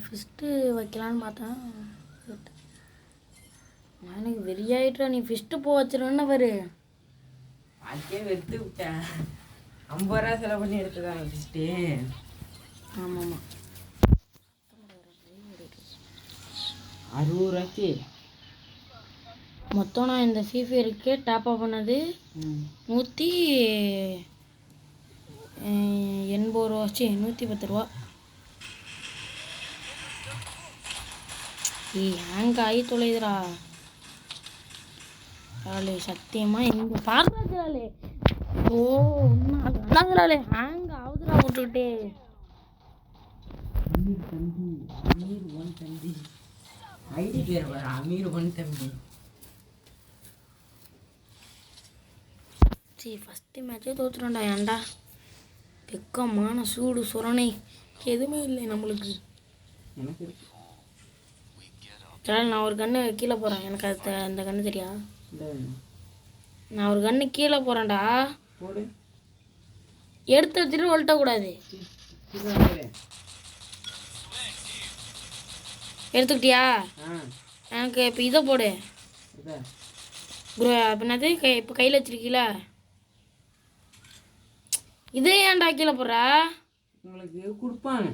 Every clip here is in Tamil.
ஃபிஸ்ட்டு வைக்கலான்னு பார்த்தேன். எனக்கு வெறியாயிட்டா. நீ ஃபிஸ்ட்டு போ வச்சிருவேன்னு பாரு. அதே வெறுத்து விட்டேன். 50 ரூபா செலவு பண்ணி எடுத்துதான் ஃபிஸ்ட்டு. ஆமாம்மா 60 ரூபாய்க்கு மொத்தம் நான் இந்த ஃப்ரீ ஃபயருக்கு டாப்அப் பண்ணது 180 ரூபா. 110 ரூபா. ஹேங் ஆகி தொலைதுடா சத்தியமாக. எங்கே பார்த்தாலே ஓ ஒன்றாலே ஹேங் ஆகுதுடா விட்டுக்கிட்டே. அமீர் ஒன் தம்பி ஐடி பேர் பாரு, அமீர் ஒன் தம்பி. சரி ஃபஸ்ட்டு மேட்சே தோற்றுறோம்டா. ஏன்டா வெக்கமான சூடு சுரணை எதுவுமே இல்லை நம்மளுக்கு. எனக்கு சரி நான் ஒரு கன்று கீழே போகிறேன். எனக்கு அது அந்த கன்று தெரியா? நான் ஒரு கன்று கீழே போகிறேன்டா. போடு. எடுத்து வச்சுட்டு ஒல்ட்டக்கூடாது. எடுத்துக்கிட்டியா? எனக்கு இப்போ இதை போடு ப்ரோ. அப்படின்னது இப்போ கையில் வச்சிருக்கீல, இதே ஏன்டா கீழே போடுற? உங்களுக்கு கொடுப்பாங்க.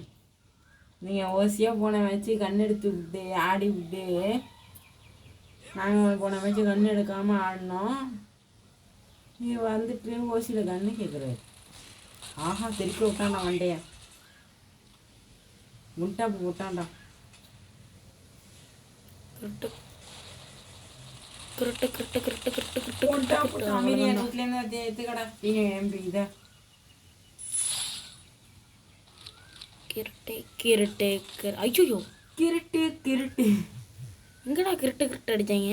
நீங்கள் ஓசியாக போன வச்சு கண் எடுத்து விட்டு ஆடி விட்டு, நாங்கள் போன வச்சு கண் எடுக்காமல் ஆடினோம். நீ வந்துட்டு ஓசியில் கண்ணு கேட்குறாரு. ஆஹா திருப்பி விட்டான்டா வண்டைய. முட்டாப்பு விட்டான்டா. கிருட்டு கிருட்டு கிருட்டு கிருட்டு கிருட்டு கிருட்டு முட்டாப்பு அமீரியா வீட்லேருந்து எடுத்துக்கடா. நீங்கள் எம்பி இதை கிருட்டு கிருட்டு ஐயோ கிருட்டு கிருட்டு எங்கடா கிருட்டு கிருட்டு அடித்தாங்க?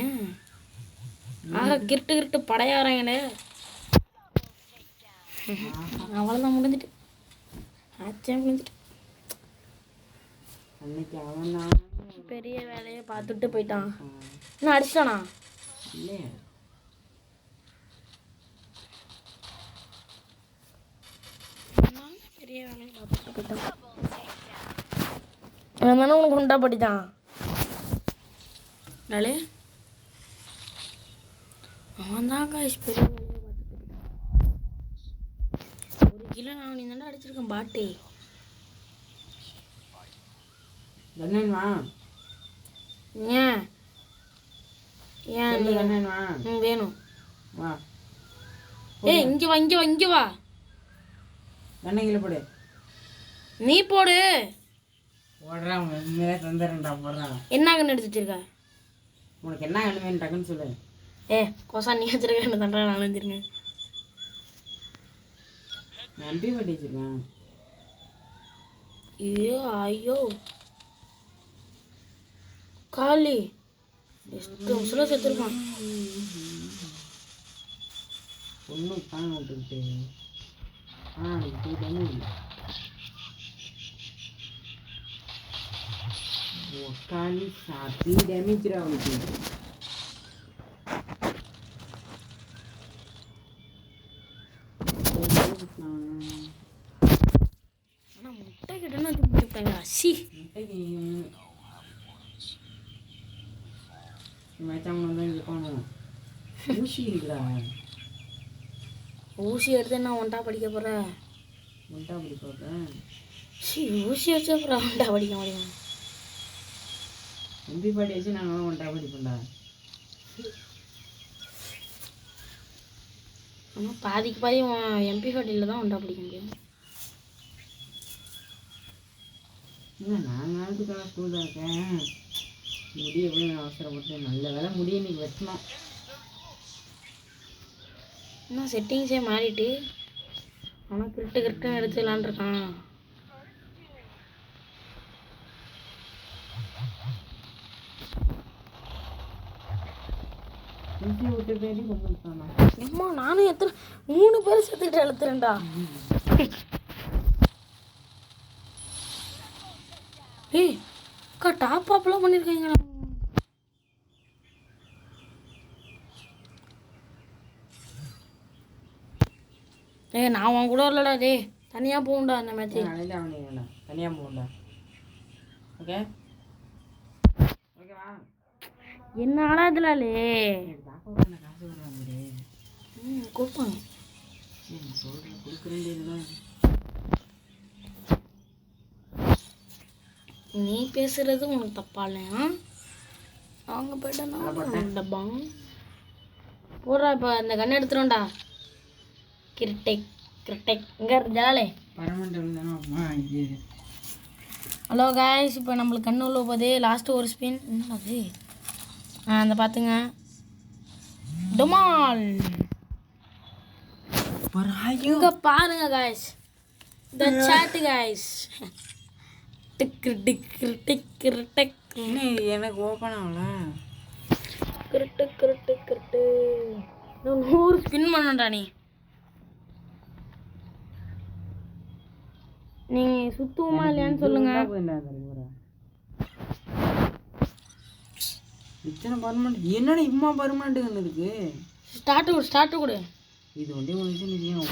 ஆஹா கிருட்டு கிருட்டு படையாறாங்களே. அவ்வளோதான் முடிஞ்சிட்டு. ஆச்சே முடிஞ்சிட்டு. அன்னைக்கு அவன் தான் பெரிய வேலையை பார்த்துட்டு போயிட்டான். இன்னும் அடிச்சிட்டானா? இல்லையா பெரிய வேலையை பார்த்துட்டு போயிட்டான். அவன் தானே உனக்கு உண்டா படித்தான் டாலே. அவன் தான் காய்ஸ் பெரிய வேலையை பார்த்துட்டு போயிட்டான். 1 கிலோ நான் நீ தானே அடிச்சிருக்கேன் பாட்டே. கண்ணன்வா ஏன் ஏன் நீ கண்ணன்வா வேணும்? வா. ஏய் இங்கே வா இங்கே வா இங்கே வா. கண்ணங்கில போடு. நீ போடு. போடுறான் உண்மையிலே தந்துடுறேன்டா. போடுறான். என்ன கண்ணு எடுத்து வச்சிருக்க? உனக்கு என்ன கண்ணு வேணும் டக்குன்னு சொல்லு. கோசா நீ வச்சிருக்க என்ன தண்டா நான் வச்சிருக்கேன். நம்பி பட்டி வச்சிருக்கேன். ஐயோ ஐயோ காலி ಎಷ್ಟು ಮುಸಲ செத்துருக்கான். ஒன்றும் காண விட்டுக்கிட்டு காலி சாத்தி டேமேஜ் அவனுக்கு. ஆனால் முட்டை கிட்டனா தூக்கிட்டாங்க. அசி மேட்சாம தான் இருப்பானு ஊசி இருக்குடா. ஊசி எடுத்து நான் ஒன்றா படிக்க போகிறேன். ஒன்றா படி போடுறேன். ஊசி வச்சு அப்புறம் ஒன்றா படிக்க முடியும். எம்பி பாடி வச்சு நாங்கள் ஒன்றா படிப்போம்டா. ஆனால் பாதிக்கு பாதி எம்பி ஃபார்ட்டியில் தான் ஒன்றா படிக்க முடியும். இல்லை நான் நாளுக்குதான் ஸ்கூல் தான் இருக்கேன். முடிய போய் அவசரப்பட்டு நல்ல வேலை முடிய இன்னைக்கு வெட்டணும். இன்னும் செட்டிங்ஸே மாறிட்டு ஆனால் கிரிட்டு கிரிட்டுன்னு எடுத்துக்கலான் இருக்கான். விட்டு பேரி கொண்டுட்டானா. அம்மா நானும் எத்தனை 3 பேர் சேர்த்துக்கிட்டு எழுத்துறேன்டா. ஏய் அக்கா டாப் அப்லாம் பண்ணியிருக்கீங்களா? நான் உன் கூட இல்லடா. டே தனியாக போகண்டா அந்த மேட்ச்சு. தனியாக போகண்டா. ஓகே ஓகேவா? என்ன ஆடாதுலாலே பாப்பா காசு வருவாங்க. கொடுப்பாங்க. சொல்கிறேன் கொடுக்குறேன். நீ பேசுறது உனக்கு தப்பா இல்லையா? அவங்க போயிட்டா டப்பா போடுறா. இப்போ அந்த கண்ணை எடுத்துருவோண்டா. கிரிட்டெக் கிரிட்டெக் இங்கே ஜாலே ஹலோ காய்ஸ். இப்போ நம்மளுக்கு கண்ணு உள்ள போதே லாஸ்ட்டு ஒரு ஸ்பின். அது அந்த பார்த்துங்க டொமால் இங்கே பாருங்க காய்ஸ். இந்த சாட்டு காய்ஸ் டிக்கு டிக்கு டிக்கு டெக் எனக்கு ஓப்பன் ஆகல. கிருட்டு கிருட்டு கிருட்டு 100 ஸ்பின் பண்ணடா. நீ சுத்துவோமா இல்லையான்னு சொல்லுங்க. இத்தனை பர்மனெண்ட் என்னடா இம்மா பர்மனெண்ட்டுன்னு இருக்கு. ஸ்டார்ட் கொடு. இது ஒன்றே ஒன்று நிச்சயம்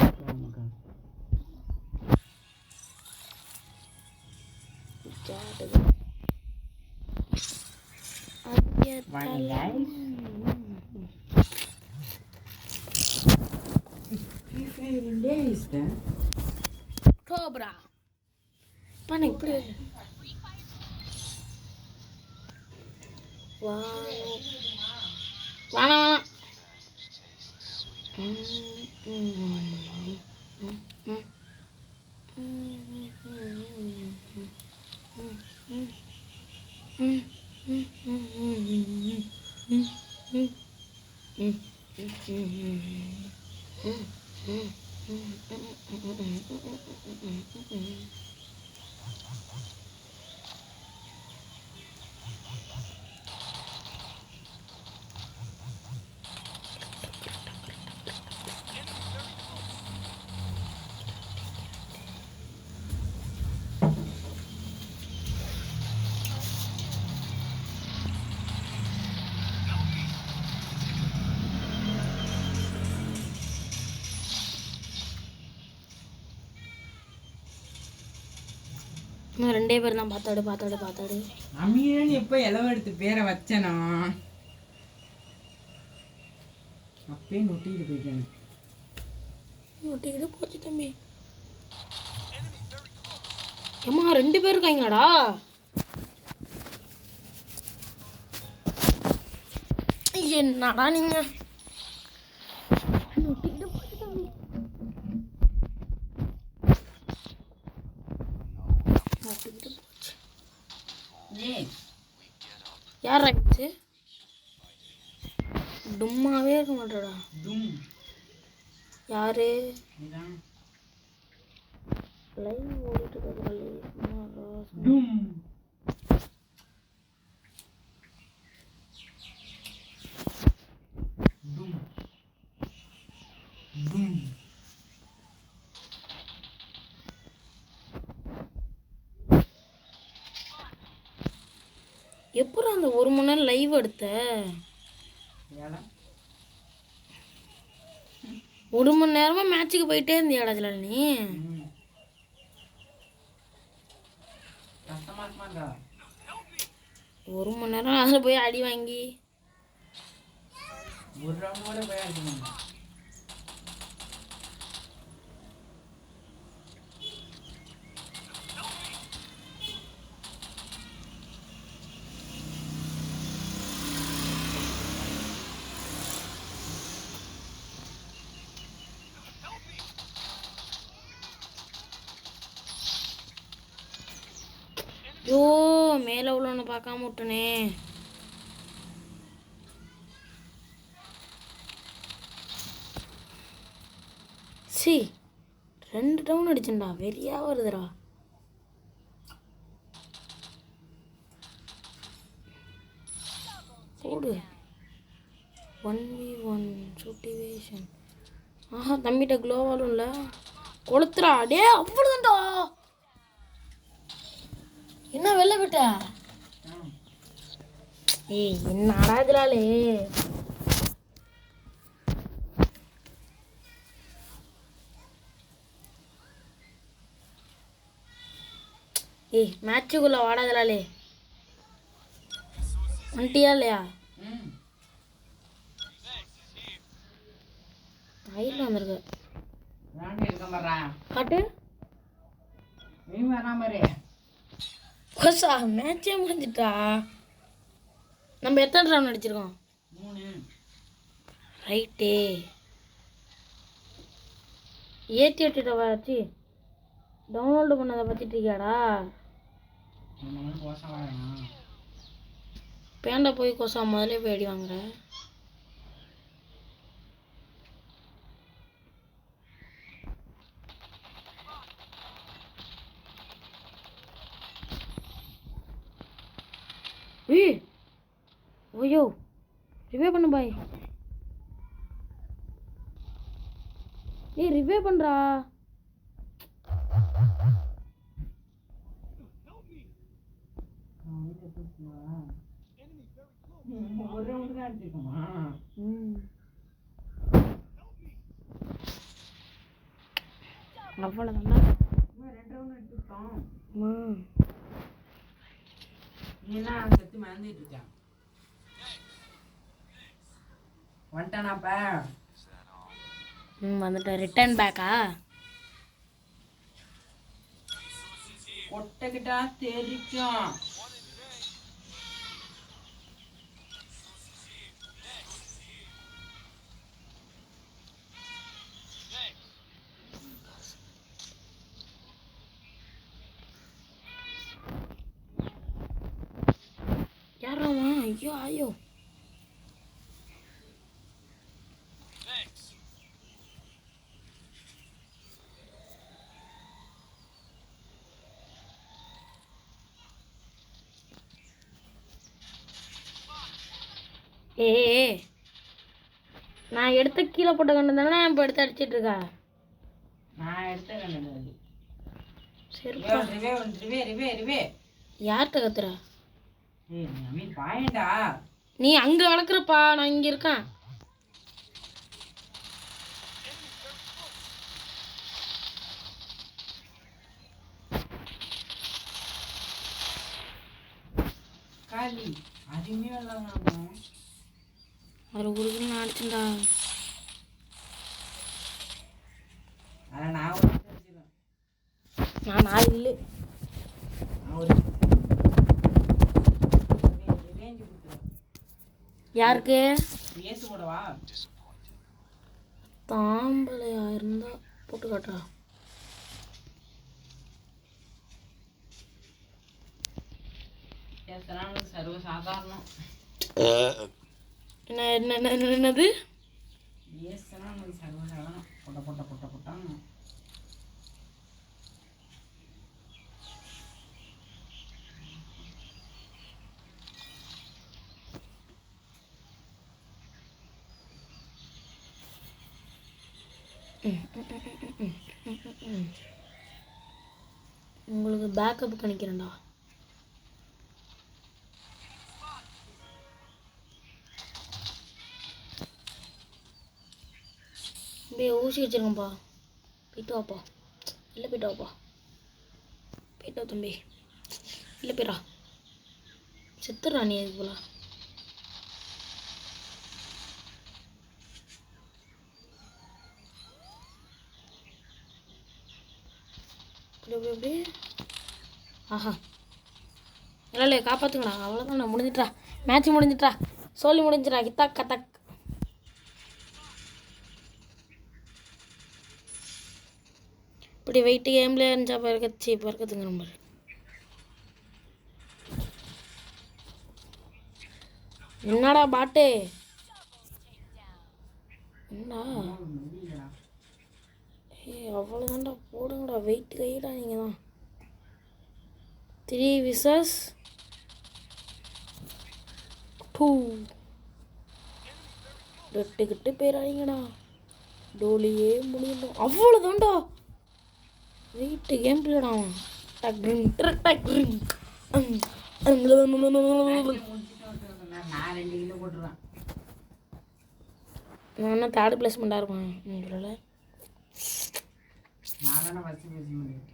கோப்ரா பண்ண இப்படி வேணாம். இன்னும் 2 பேர் தான். பார்த்தாடு அமீரன் எப்போ இளவு எடுத்து பேரை வச்சனா அப்பயே நொட்டிக்கிட்டு போயிட்டேன். நொட்டிக்கிட்டு போச்சு தம்பி. ஏம்மா 2 பேர் இருக்காங்களாடா. என்னடா நீங்க நொட்டிக்கிட்டு போச்சு தம்பி. நொட்டிக்கிட்டு போச்சு. யார் ஆயிடுச்சு? டும்மாவே இருக்க மாட்டேடா. யாரு லைவ் ஓடிட்டு இருக்காரு? எப்படி அந்த 1 மணி நேரம் லைவ் எடுத்த? 1 மணி நேரமா மேட்சுக்கு போயிட்டே இருந்தியாடா ஜலாலினி? ஒரு மணி நேரம் அதில் போய் அடி வாங்கி ஐயோ மேலே உள்ளவனை பார்க்காம விட்டனே. C 2 down அடிச்சேன்டா. வெறியா வருதுடா. போடு 1v1 சுட்டிவேஷன். ஆஹா தம்பிட்ட க்ளோவாலும் இல்லை. கொளுத்துறா டே. அவ்வளோதான்டா. என்ன வெளில விட்ட? ஏய் என்ன ஆடாதுலாலே. ஏய் மேட்சுக்குள்ளே வாடாதலாலே வந்துட்டியா இல்லையா? ம் ரைட்டில் வந்திருக்கு. விளாண்டு இருக்க மாட்டா காட்டு நீ வராம பாரு. கொசா மேட்சே முடிஞ்சிட்டா. நம்ம எத்தனை ரவுண்ட் அடிச்சிருக்கோம்? 3. ரைட்டு. ஏற்றி விட்டுட்ட வச்சு டவுன்லோடு பண்ணதை பார்த்துட்டு இருக்கியாடா? கோசம் வாங்கணும். பேண்டா போய் கொசா முதல்ல போய் அடி வாங்குற. ஏய் ஓயோ ரிவே பண்ணு பாய். ஏய் ரிவே பண்ணுறா. ஒரே ஒன்று தான் அடிச்சிருக்குமா? அவ்வளோதான்டா. 2 ரவுண்ட் அடிச்சிருக்கோம். நீ என்ன செத்து மறந்துட்டு இருக்க? வந்துட்டானாப்ப? வந்துட்டேன். ரிட்டர்ன் பேக்கா? கொட்டைக்கிட்டா தெரிக்கும். யாராமா? ஐயோ ஐயோ ஏ நான் எடுத்த கீழே போட்ட கண்டு தானே இப்போ எடுத்து அடிச்சிட்டு இருக்கா? நான் எடுத்த கண்டது. சரிப்பா. ரிவே. யார்கிட்ட கத்துற? ஏய் நீ பாயண்டா. நீ அங்கே வளர்க்குறப்பா, நான் இங்கே இருக்கேன். காலி அருமையாக இல்லாம அதில் உருகுன்னு நான் அடிச்சுட்டா. அதை நான் ஒரு அடிச்சிடுவேன். நான் நாலு இல்லை. நான் ஒரு ரேஞ்சு கொடுத்துருவேன். யாருக்கு? ஏசு கூடவா? தாம்பளையா இருந்தா போட்டு காட்டுறா. ஏசலாம் சர்வ சாதாரணம். என்னது? ஏசலாம் சர்வ சாதாரணம். பொட்டான்னு உங்களுக்கு பேக்கப் கணிக்கிறேன்டா. ஊசி வச்சிருக்கேன்ப்பா. போயிட்டு வாப்பா. இல்லை போயிட்டு வாப்பா. போயிட்டு வா தம்பி. இல்லை போயிடா. செத்துடுறா நீ அதுக்கு போல. எப்படி ஆஹா இல்லை காப்பாற்றுங்கடா. அவ்வளோதான், நான் முடிஞ்சிட்டா. மேட்ச் முடிஞ்சிட்டா. சொல்லி முடிஞ்சிடா. கித்தாக் கத்தாக். இப்படி வெயிட்டு கேமில் இருந்துச்சா பறக்கத்துங்க நம்பர். என்னடா பாட்டு? என்னடா? ஏய் அவ்வளோதான்டா. போடுங்கடா. வெயிட் கையிடா. நீங்கள் தான் 3 vs 2. ரெட்டுக்கிட்டு போயிடாதீங்கடா. டோலியே முடியணும். அவ்வளோதான்டா. வெயிட்டு கேம் பிள்ளைடா. நான் 2 கிலோ போட்டுருவேன். நான் என்ன தேர்ட் பிளேஸ்மெண்ட்டாக இருப்பேன் உங்களோட. நான் தானே ஃபஸ்ட்டு பேச முடியும்.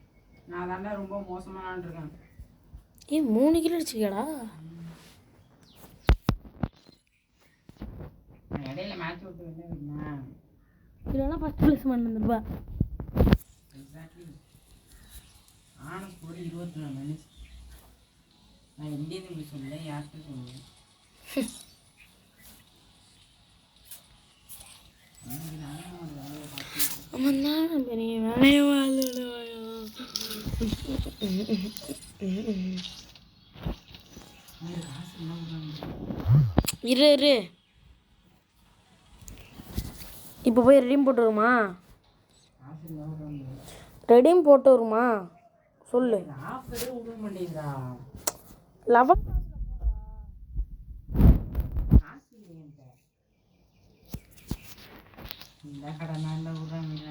நான் தானே ரொம்ப மோசமாக இருக்கேன். ஏன் 3 கிலோ அடிச்சிருக்கியாடா? நான் இடையில மாற்றி விட்டு வேணா இல்லைன்னா ஃபஸ்ட் ப்ளஸ் வந்துருப்பா. எக்ஸாக்ட்லி. ஆனால் கூட 24 மினிட்ஸ். நான் இந்தியன் தம்பி சொல்லல, யார்கிட்ட சொன்னேன். அவன் தான் பெரிய வேலையை இரு. இப்போ போய் ரெடியும் போட்டு வருமா? ரெடியும் போட்டு வருமா சொல்லு. ஆஃபரே விட மாட்டேங்குதா? 11 காசு இல்லையன்ட்ட. இந்த கடை நல்லா விடுறாங்க.